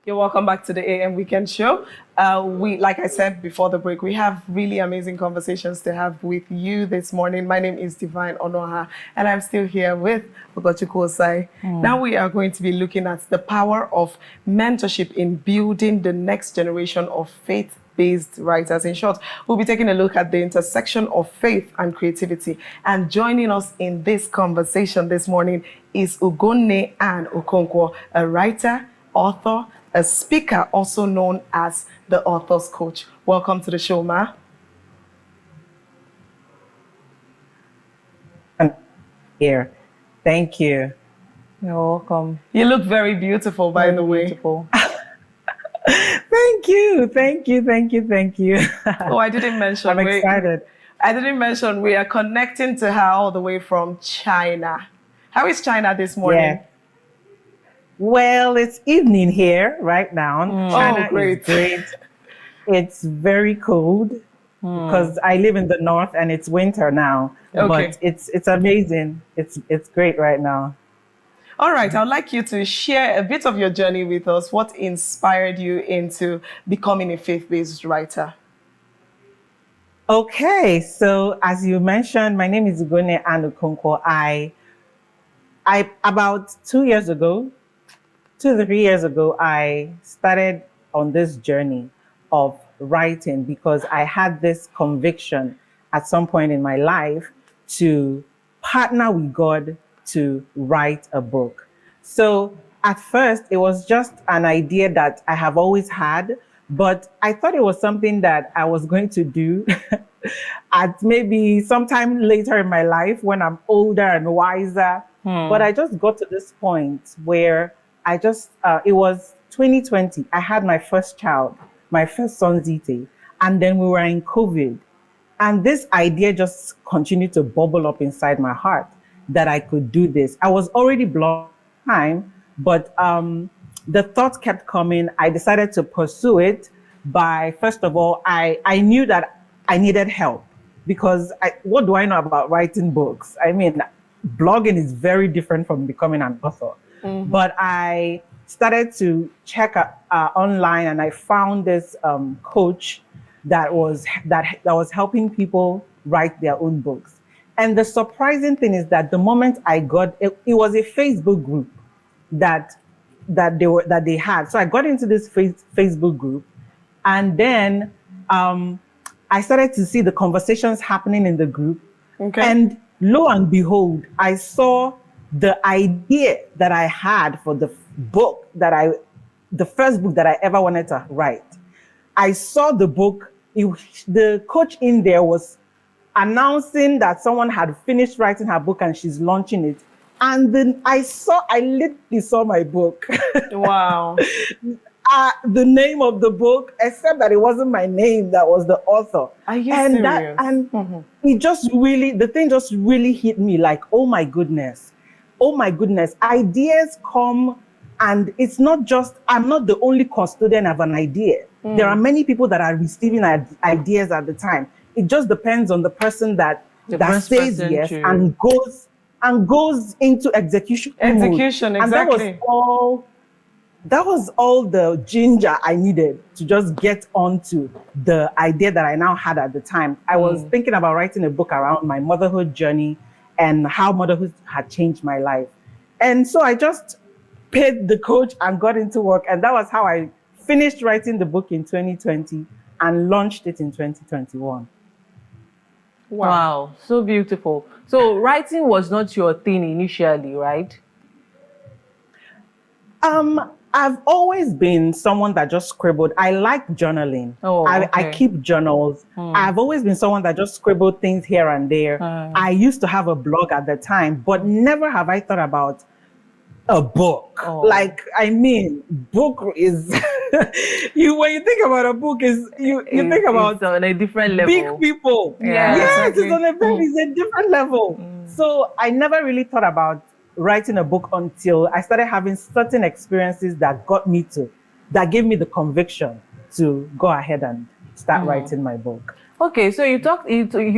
You're welcome back to the AM Weekend Show. Like I said before the break, we have really amazing conversations to have with you this morning. My name is Divine Onoha, and I'm still here with Ogochukwu Osai. Now we are going to be looking at the power of mentorship in building the next generation of faith-based writers. In short, we'll be taking a look at the intersection of faith and creativity. And joining us in this conversation this morning is Ugonne Ann Okonkwo, a writer, author, a speaker, also known as the author's coach. Welcome to the show, Ma. Here. Thank you. You're welcome. You look very beautiful, by the way. Beautiful. Thank you. Thank you. Thank you. Thank you. Oh, I didn't mention. I'm excited. I didn't mention we are connecting to her all the way from China. How is China this morning? Yeah. Well, it's evening here right now. China great. is great. It's very cold because I live in the north and it's winter now. Okay. But it's amazing. It's great right now. All right, I'd like you to share a bit of your journey with us. What inspired you into becoming a faith-based writer? Okay, so as you mentioned, my name is Ugonne Ann Okonkwo. I about 2 years ago, 2 to 3 years ago, I started on this journey of writing because I had this conviction at some point in my life to partner with God to write a book. So at first, it was just an idea that I have always had, but I thought it was something that I was going to do at maybe sometime later in my life when I'm older and wiser. But I just got to this point where it was 2020. I had my first child, my first son, Zite, and then we were in COVID. And this idea just continued to bubble up inside my heart that I could do this. I was already blocked time, but the thoughts kept coming. I decided to pursue it by, first of all, I knew that I needed help because what do I know about writing books? I mean, blogging is very different from becoming an author. But I started to check online and I found this coach that was helping people write their own books. And the surprising thing is that the moment I got it, it was a Facebook group that they had. So I got into this Facebook group, and then I started to see the conversations happening in the group. Okay. And lo and behold, I saw the idea that I had for the first book that I ever wanted to write. I saw the book. The coach in there was announcing that someone had finished writing her book and she's launching it. And then I literally saw my book. Wow. The name of the book, except that it wasn't my name that was the author. Are you serious? It just really, the thing just really hit me like, oh my goodness, ideas come, and it's not just, I'm not the only custodian of an idea. There are many people that are receiving ideas at the time. It just depends on the person that says yes and goes into execution. Execution, mode. exactly. And that was all the ginger I needed to just get onto the idea that I now had at the time. I was thinking about writing a book around my motherhood journey and how motherhood had changed my life. And so I just paid the coach and got into work. And that was how I finished writing the book in 2020 and launched it in 2021. Wow, so beautiful. So writing was not your thing initially, right? I've always been someone that just scribbled. I like journaling. I keep journals. I've always been someone that just scribbled things here and there. I used to have a blog at the time, but never have I thought about a book. Like, I mean, book is when you think about a book, you think about on a different level. Big people. Yeah, yes, exactly. It's a different level. So I never really thought about writing a book until I started having certain experiences that gave me the conviction to go ahead and start writing my book. Okay, so you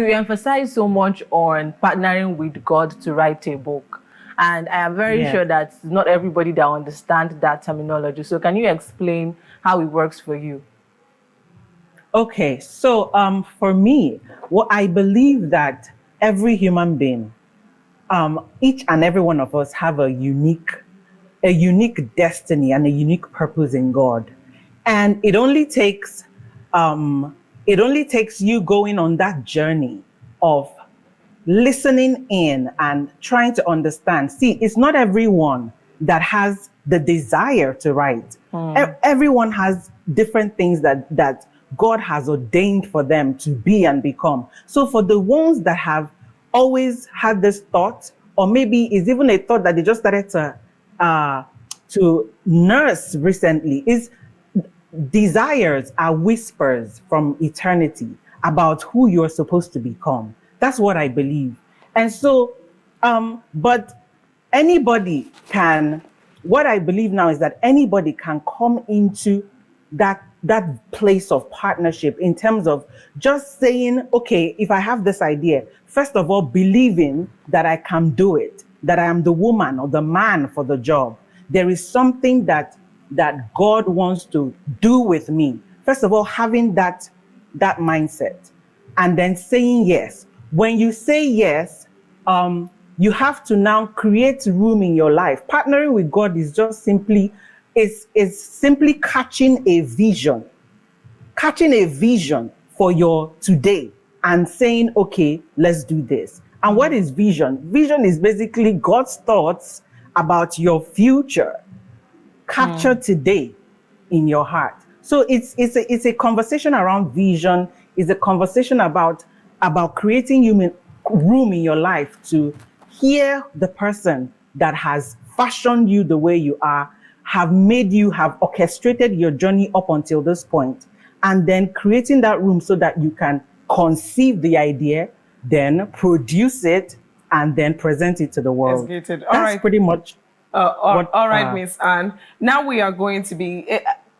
emphasize so much on partnering with God to write a book. And I am very Yeah. sure that not everybody that understands that terminology. So can you explain how it works for you? Okay, so for me, what I believe that every human being, each and every one of us have a unique destiny and a unique purpose in God. And it only takes you going on that journey of listening in and trying to understand. See, it's not everyone that has the desire to write. Everyone has different things that God has ordained for them to be and become. So for the ones that have always had this thought, or maybe it's even a thought that they just started to nurse recently, is desires are whispers from eternity about who you're supposed to become. That's what I believe. And so, but anybody can, what I believe now is that anybody can come into that place of partnership in terms of just saying, okay, if I have this idea, first of all, believing that I can do it, that I am the woman or the man for the job. There is something that God wants to do with me. First of all, having that mindset, and then saying yes. When you say yes, you have to now create room in your life. Partnering with God is just simply catching a vision for your today and saying, okay, let's do this. And what is vision? Vision is basically God's thoughts about your future captured today in your heart. So it's a conversation around vision. It's a conversation about creating room in your life to hear the person that has fashioned you the way you are, have made you, have orchestrated your journey up until this point, and then creating that room so that you can conceive the idea, then produce it, and then present it to the world. Executed. All That's right. pretty much all right, Miss Anne. Now we are going to be,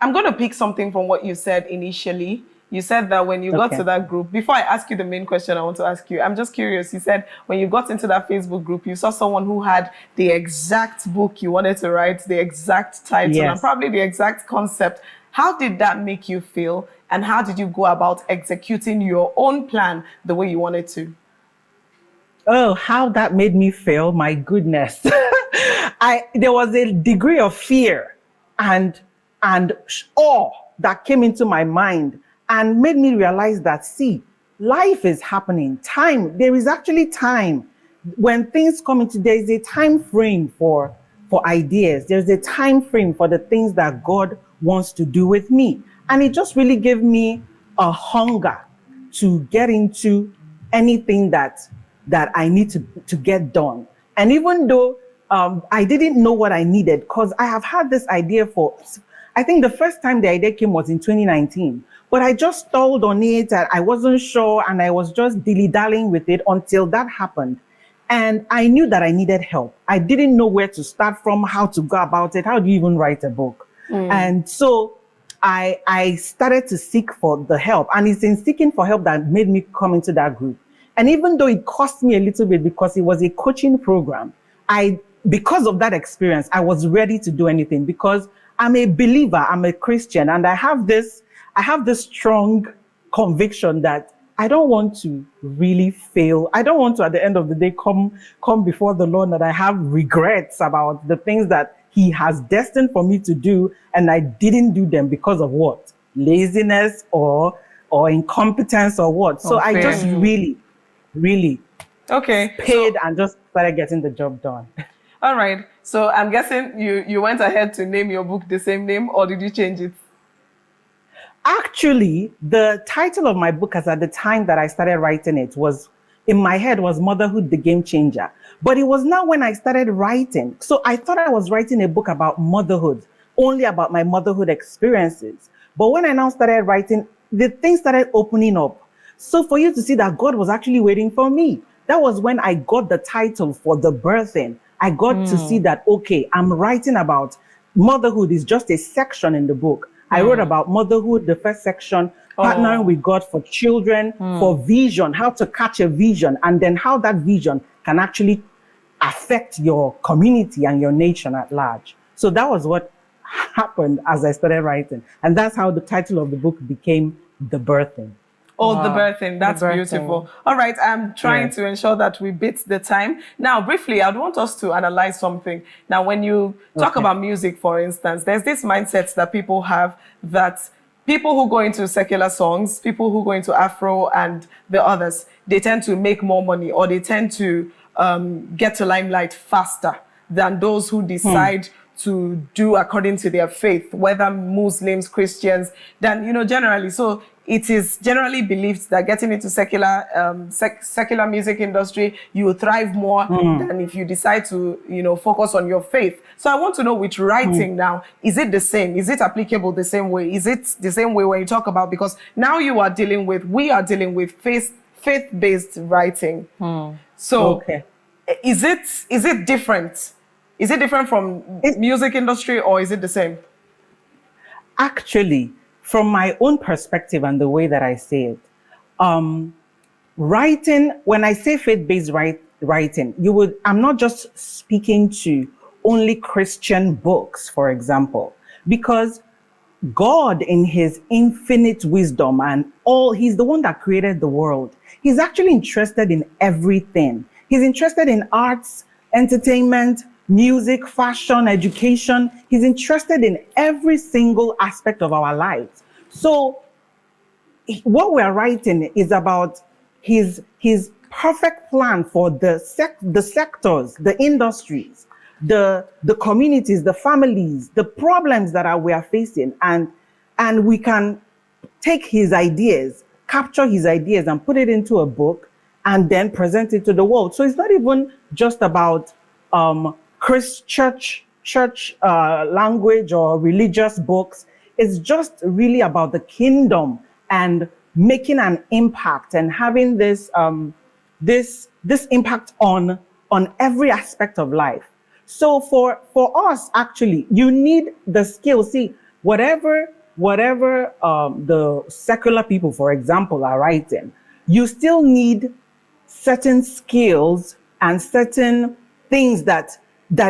I'm going to pick something from what you said initially. You said that when you got Okay. to that group, before I ask you the main question I want to ask you, I'm just curious. You said when you got into that Facebook group, you saw someone who had the exact book you wanted to write, the exact title, Yes. and probably the exact concept. How did that make you feel? And how did you go about executing your own plan the way you wanted to? Oh, how that made me feel, my goodness. There was a degree of fear and awe that came into my mind and made me realize that, see, life is happening. There is actually time. When things come into, there is a time frame for ideas. There's a time frame for the things that God wants to do with me. And it just really gave me a hunger to get into anything that I need to get done. And even though I didn't know what I needed, because I have had this idea I think the first time the idea came was in 2019, but I just stalled on it and I wasn't sure and I was just dilly-dallying with it until that happened. And I knew that I needed help. I didn't know where to start from, how to go about it. How do you even write a book? And so I started to seek for the help. And it's in seeking for help that made me come into that group. And even though it cost me a little bit because it was a coaching program, because of that experience, I was ready to do anything because I'm a believer, I'm a Christian, and I have this strong conviction that I don't want to really fail. I don't want to, at the end of the day, come before the Lord that I have regrets about the things that He has destined for me to do, and I didn't do them because of what? Laziness or incompetence or what? So I just really paid and just started getting the job done. All right. So I'm guessing you went ahead to name your book the same name, or did you change it? Actually, the title of my book, as at the time that I started writing it, was in my head was Motherhood, the Game Changer. But it was now when I started writing. So I thought I was writing a book about motherhood, only about my motherhood experiences. But when I now started writing, the things started opening up. So for you to see that God was actually waiting for me, that was when I got the title for The Birthing. I got to see that, okay, I'm writing about motherhood is just a section in the book. I wrote about motherhood, the first section, partnering with God for children, for vision, how to catch a vision, and then how that vision can actually affect your community and your nation at large. So that was what happened as I started writing. And that's how the title of the book became The Birthing. Oh, Wow. the birthing. That's The birthing. beautiful. All right. I'm trying Yeah. to ensure that we beat the time. Now, briefly, I'd want us to analyze something. Now, when you talk Okay. about music, for instance, there's this mindset that people have that people who go into secular songs, people who go into Afro and the others, they tend to make more money or they tend to get to limelight faster than those who decide to do according to their faith, whether Muslims, Christians, than, generally. So it is generally believed that getting into secular music industry, you will thrive more than if you decide to, focus on your faith. So I want to know, with writing now, is it the same? Is it applicable the same way? Is it the same way when you talk about, because now we are dealing with faith-based writing. So Okay. is it different? Is it different from music industry, or is it the same? Actually, from my own perspective and the way that I say it, writing, when I say faith-based writing, I'm not just speaking to only Christian books, for example, because God, in his infinite wisdom he's the one that created the world. He's actually interested in everything. He's interested in arts, entertainment, music, fashion, education. He's interested in every single aspect of our lives. So what we're writing is about his perfect plan for the sectors, the industries, the communities, the families, the problems that we are facing. And we can take his ideas, capture his ideas and put it into a book and then present it to the world. So it's not even just about church language or religious books. It's just really about the kingdom and making an impact and having this impact on every aspect of life. So for us, actually, you need the skill. See, whatever the secular people, for example, are writing, you still need certain skills and certain things that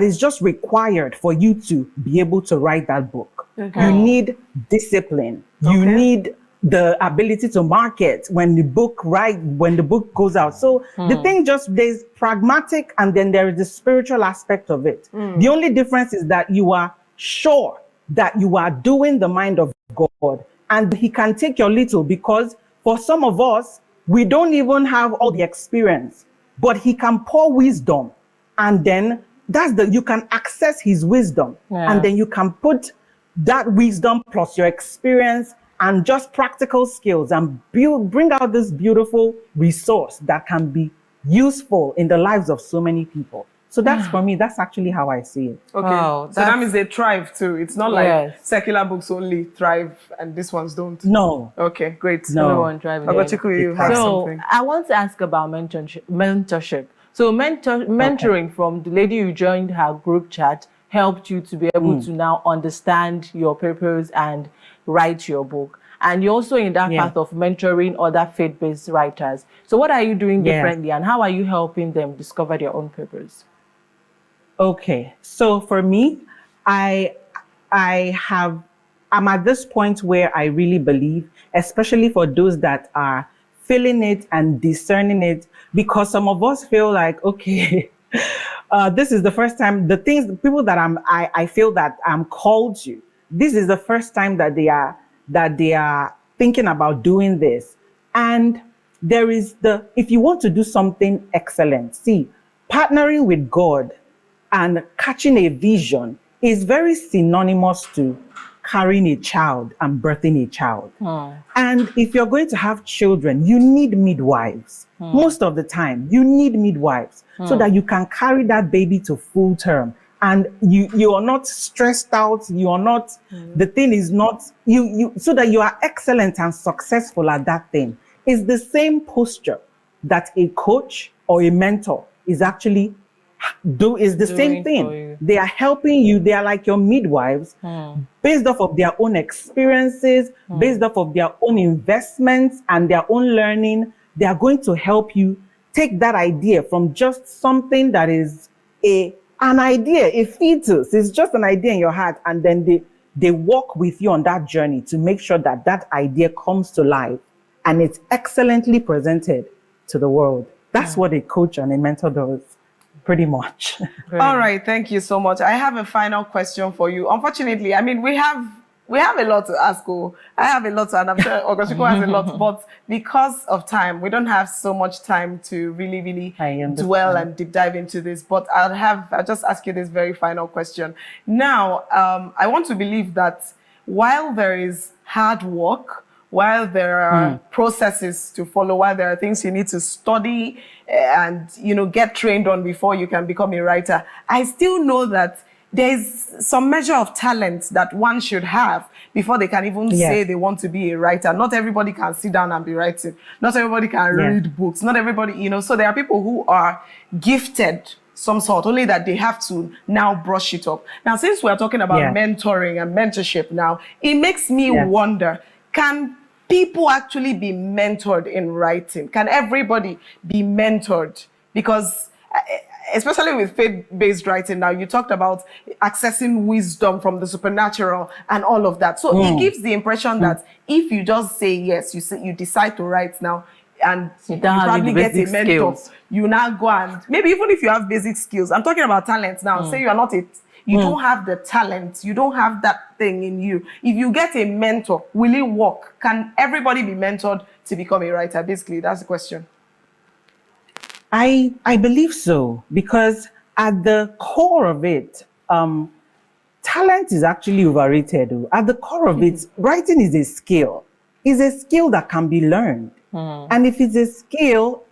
is just required for you to be able to write that book. Okay. You need discipline. You need the ability to market when the book goes out. So the thing there's pragmatic and then there is the spiritual aspect of it. The only difference is that you are sure that you are doing the mind of God, and he can take your little, because for some of us, we don't even have all the experience, but he can pour wisdom, and then you can access his wisdom, and then you can put that wisdom plus your experience and just practical skills and bring out this beautiful resource that can be useful in the lives of so many people. So that's, for me, that's actually how I see it. Okay. Wow, So that means they thrive too. It's not like Yes. secular books only thrive and these ones don't. No. Okay, great. No. Everyone driving. Ogochukwu, you have So something. I want to ask about mentorship. So mentoring from the lady you joined her group chat helped you to be able to now understand your purpose and write your book. And you're also in that path of mentoring other faith-based writers. So what are you doing differently, and how are you helping them discover their own purpose? Okay, so for me, I'm at this point where I really believe, especially for those that are feeling it and discerning it, because some of us feel like, okay, this is the first time, the people that I feel that I'm called to, this is the first time that they are thinking about doing this. And there is if you want to do something excellent, see, partnering with God and catching a vision is very synonymous to carrying a child and birthing a child. And if you're going to have children, you need midwives. Most of the time, you need midwives so that you can carry that baby to full term. And you are not stressed out. You are not, the thing is not, so that you are excellent and successful at that thing. It's the same posture that a coach or a mentor is actually is the same thing. They are helping you. They are like your midwives, based off of their own experiences, based off of their own investments and their own learning. They are going to help you take that idea from just something that is an idea, a fetus. It's just an idea in your heart, and then they walk with you on that journey to make sure that that idea comes to life and it's excellently presented to the world. That's what a coach and a mentor does, pretty much. All right, thank you so much. I have a final question for you. Unfortunately, I mean, we have a lot to ask. I have a lot, and I'm sure Ogochukwu has a lot, but because of time, we don't have so much time to really dwell and deep dive into this. But I'll just ask you this very final question. Now, I want to believe that while there is hard work, while there are processes to follow, while there are things you need to study and get trained on before you can become a writer, I still know that there's some measure of talent that one should have before they can even say they want to be a writer. Not everybody can sit down and be writing. Not everybody can read books. Not everybody, so there are people who are gifted some sort, only that they have to now brush it up. Now, since we're talking about mentoring and mentorship now, it makes me wonder, can people actually be mentored in writing? Can everybody be mentored? Because especially with faith-based writing now, you talked about accessing wisdom from the supernatural and all of that. So it gives the impression that if you just say yes, you decide to write now, and you probably get a mentor, you now go and maybe even if you have basic skills, I'm talking about talent now, say you are not you don't have the talent, you don't have that thing in you. If you get a mentor, will it work? Can everybody be mentored to become a writer? Basically, that's the question. I believe so, because at the core of it, talent is actually overrated. At the core of it, writing is a skill. It's a skill that can be learned. And if it's a skill,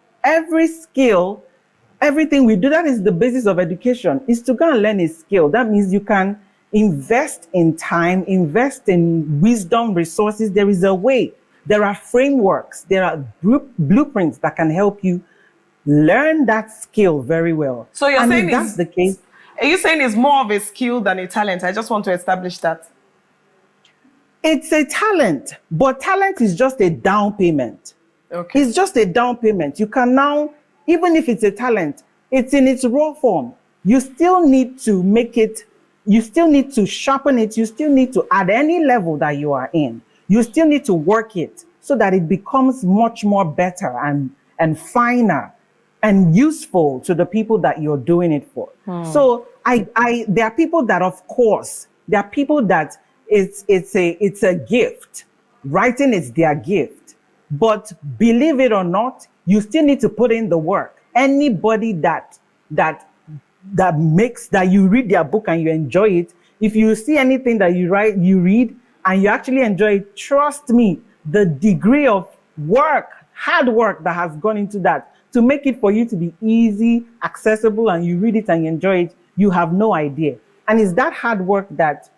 everything we do, that is the basis of education, is to go and learn a skill. That means you can invest in time, invest in wisdom, resources. There is a way. There are frameworks. There are blueprints that can help you learn that skill very well. So you're saying that's the case. Are you saying it's more of a skill than a talent? I just want to establish that. It's a talent, but talent is just a down payment. Okay. It's just a down payment. You can now, even if it's a talent, it's in its raw form. You still need to make it, you still need to sharpen it, you still need to, at any level that you are in, you still need to work it so that it becomes much more better and finer and useful to the people that you're doing it for. So there are people that, of course, there are people that it's a gift. Writing is their gift. But believe it or not, you still need to put in the work. Anybody that makes that you read their book and you enjoy it, if you see anything that you read and you actually enjoy it, trust me, the degree of work, hard work that has gone into that to make it for you to be easy, accessible, and you read it and you enjoy it, you have no idea. And it's that hard work that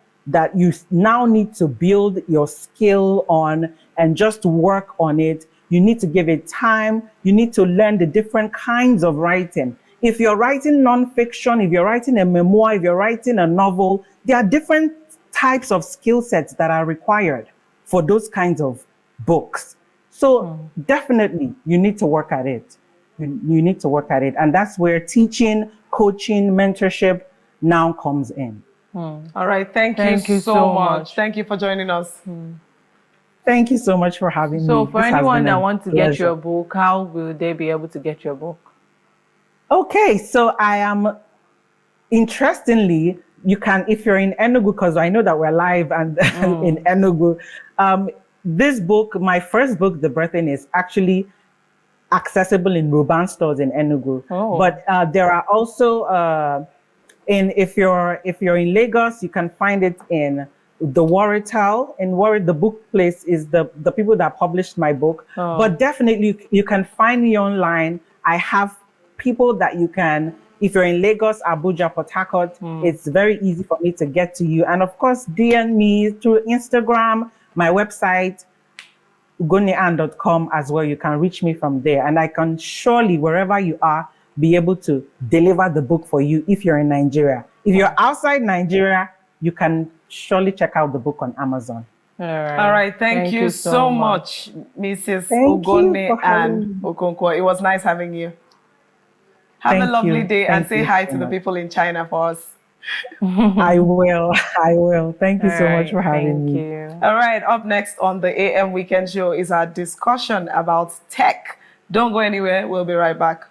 you now need to build your skill on and just work on it. You need to give it time. You need to learn the different kinds of writing. If you're writing nonfiction, if you're writing a memoir, if you're writing a novel, there are different types of skill sets that are required for those kinds of books. So definitely you need to work at it. You need to work at it. And that's where teaching, coaching, mentorship now comes in. All right. Thank you so much. Thank you for joining us. Thank you so much for having me. So for anyone that wants to get your book, how will they be able to get your book? Okay, so I am, interestingly, you can, if you're in Enugu, because I know that we're live and in Enugu, this book, my first book, The Birthing, is actually accessible in Ruban stores in Enugu. But there are also, if you're in Lagos, you can find it in the Warrital. In Warri, the book place is the people that published my book. But definitely you can find me online. I have people that you can, if you're in Lagos, Abuja, Port Harcourt, it's very easy for me to get to you. And of course, DM me through Instagram, my website, ugonneann.com as well. You can reach me from there. And I can surely, wherever you are, be able to deliver the book for you if you're in Nigeria. If you're outside Nigeria, you can surely check out the book on Amazon. All right. Thank you so much, Mrs. Ugonneann Okonkwo. It was nice having you. Have a Thank lovely you. day and Thank say you hi so to the much. people in China for us. I will. I will. Thank you All so much right, for having thank me. you. All right, up next on the AM Weekend Show is our discussion about tech. Don't go anywhere. We'll be right back.